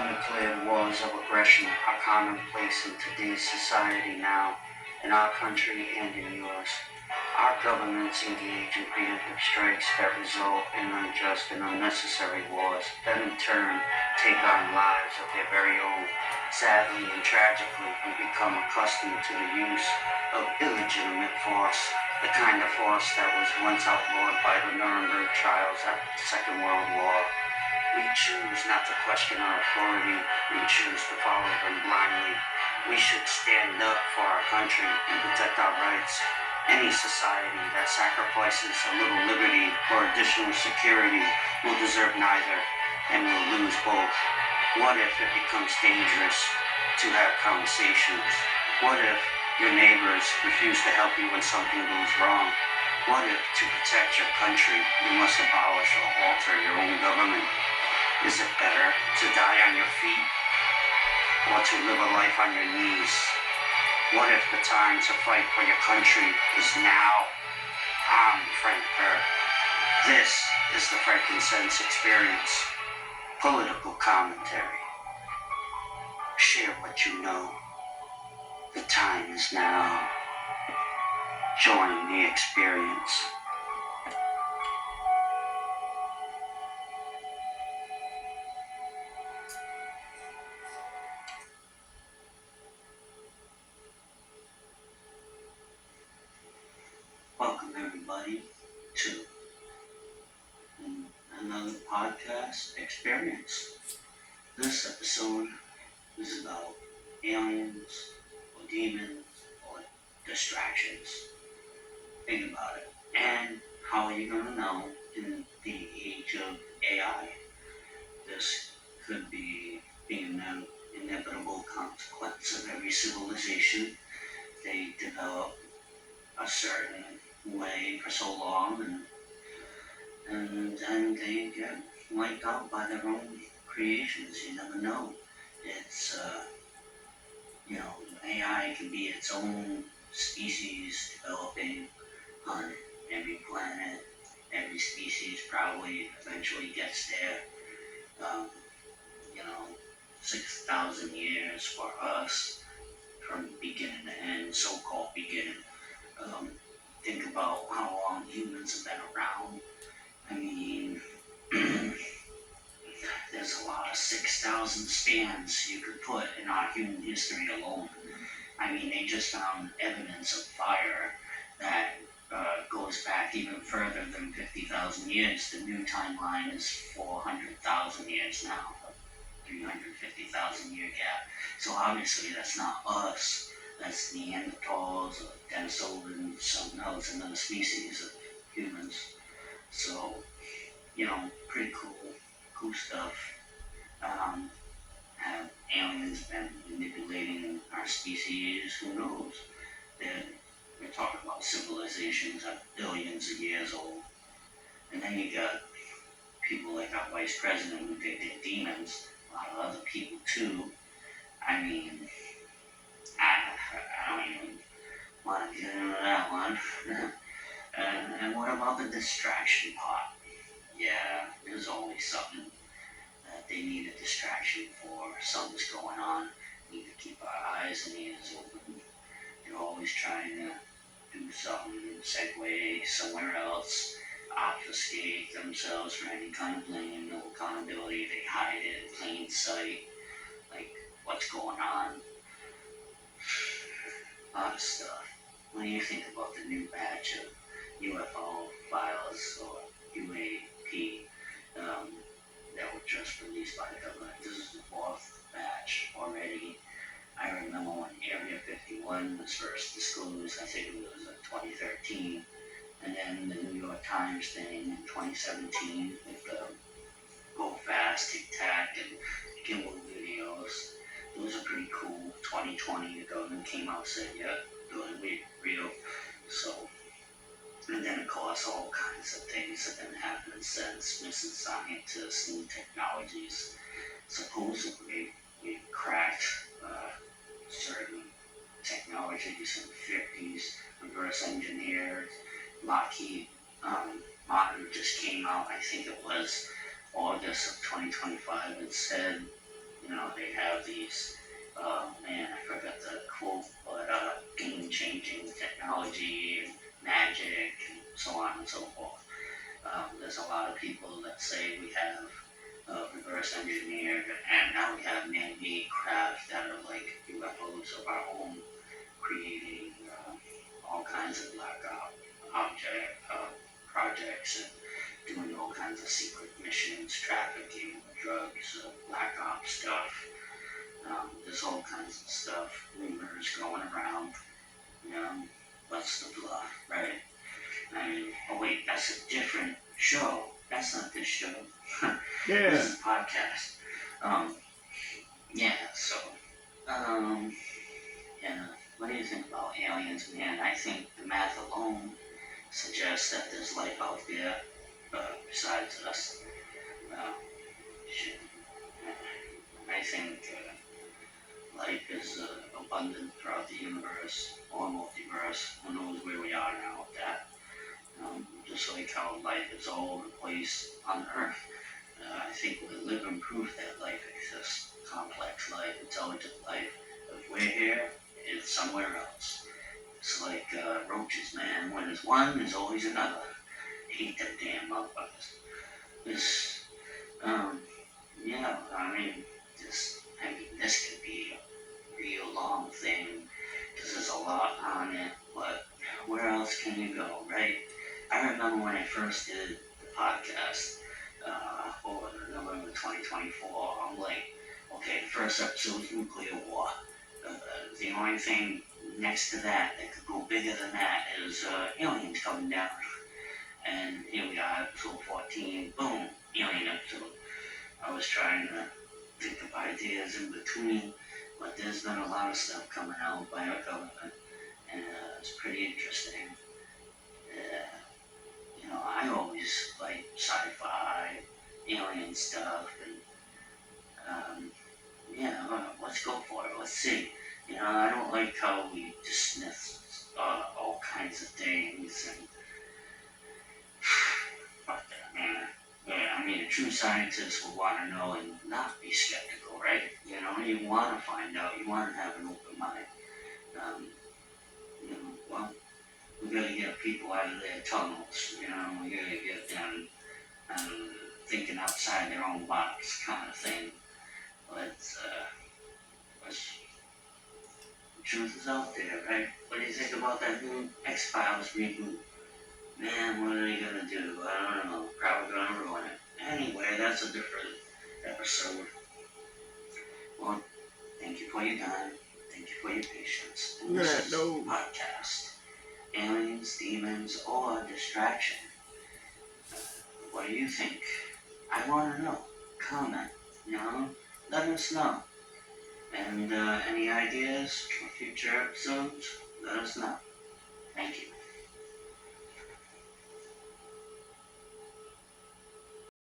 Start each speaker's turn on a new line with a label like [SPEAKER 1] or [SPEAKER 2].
[SPEAKER 1] Undeclared wars of aggression are commonplace in today's society now, in our country and in yours. Our governments engage in preemptive strikes that result in unjust and unnecessary wars that in turn take on lives of their very own. Sadly and tragically, we become accustomed to the use of illegitimate force, the kind of force that was once outlawed by the Nuremberg trials after the Second World War. We choose not to question our authority. We choose to follow them blindly. We should stand up for our country and protect our rights. Any society that sacrifices a little liberty for additional security will deserve neither and will lose both. What if it becomes dangerous to have conversations? What if your neighbors refuse to help you when something goes wrong? What if to protect your country you must abolish or alter your own government? Is it better to die on your feet or to live a life on your knees? What if the time to fight for your country is now? I'm Frank Kerr. This is the Frankincense Experience. Political commentary. Share what you know. The time is now. Join the experience. Welcome everybody to another podcast experience. This episode is about aliens or demons or distractions. Think about it. And how are you going to know in the age of AI? This could be being an inevitable consequence of every civilization. They develop a certain way for so long and then they get wiped out by their own creations. You never know. It's AI can be its own species developing on every planet. Every species probably eventually gets there. 6,000 years for us from beginning to end, so-called beginning. Think about how long humans have been around. I mean, there's a lot of 6,000 spans you could put in our human history alone. I mean, they just found evidence of fire that goes back even further than 50,000 years. The new timeline is 400,000 years now, a 350,000 year gap. So obviously that's not us. That's Neanderthals or Denisovans, something else, another species of humans. So, pretty cool stuff. Have aliens been manipulating our species? Who knows? We're talking about civilizations that are billions of years old. And then you got people like our vice president who think they're demons. A lot of other people too. I mean, I don't even want to get into that one. And what about the distraction part? Yeah, there's always something that they need a distraction for. Something's going on. We need to keep our eyes and ears open. They're always trying to do something, segue somewhere else, obfuscate themselves for any kind of blame, no accountability. They hide it in plain sight. Like, what's going on? A lot of stuff. What do you think about the new batch of UFO files or UAP that were just released by the government? This is the fourth batch already. I remember when Area 51 was first disclosed, I think it was in 2013, and then the New York Times thing in 2017 with the Go Fast, Tic Tac, and Gimbal videos. Those are pretty cool. 2020, the government came out and said, yeah, doing real. So, and then of course all kinds of things have been happening since. Missing scientists, new technologies. Supposedly we cracked certain technologies in the 50s, reverse engineered. Lockheed Martin just came out, I think it was August of 2025, and said, they have these, man, I forgot the quote, but game-changing technology and magic and so on and so forth. There's a lot of people that say we have reverse engineered, and now we have man-made craft that are like UFOs of our own, creating all kinds of black projects and doing all kinds of secret missions, trafficking, drugs, black ops stuff. There's all kinds of stuff, rumors going around. You know, what's the bluff, right? I mean, oh wait, that's a different show. That's not this show.
[SPEAKER 2] Yeah.
[SPEAKER 1] This is a podcast. Yeah, so, um, yeah, what do you think about aliens, man? I think the math alone suggests that there's life out there besides us. Uh, shit. I think life is abundant throughout the universe or multiverse. Who knows where we are now with that? Just like how life is all over the place on Earth. I think we're living proof that life exists. Complex life, intelligent life. If we're here, it's somewhere else. It's like roaches, man. When there's one, there's always another. I hate them damn motherfuckers. This, yeah, this could be a real long thing because there's a lot on it, but where else can you go, right? I remember when I first did the podcast for November 2024, I'm like, okay, first episode was nuclear war. The only thing next to that could go bigger than that is aliens coming down. And here we are, episode 14, boom, alien episode. I was trying to think of ideas in between, but there's been a lot of stuff coming out by our government, and it's pretty interesting. I always like sci-fi, alien stuff, and let's go for it. Let's see. I don't like how we dismiss all kinds of things and fuck that, man. Yeah, a true scientist will want to know and not be skeptical, right? You want to find out. You want to have an open mind. Um, well, we gotta get people out of their tunnels. We gotta get them thinking outside their own box, kind of thing. Let's the truth is out there, right? What do you think about that new X-Files reboot? Man, what are they gonna do? I don't know. Probably gonna ruin it. Anyway, that's a different episode. Well, thank you for your time. Thank you for your patience. And this is podcast. Aliens, demons, or distraction. What do you think? I want to know. Comment. Let us know. And any ideas for future episodes? Let us know. Thank you.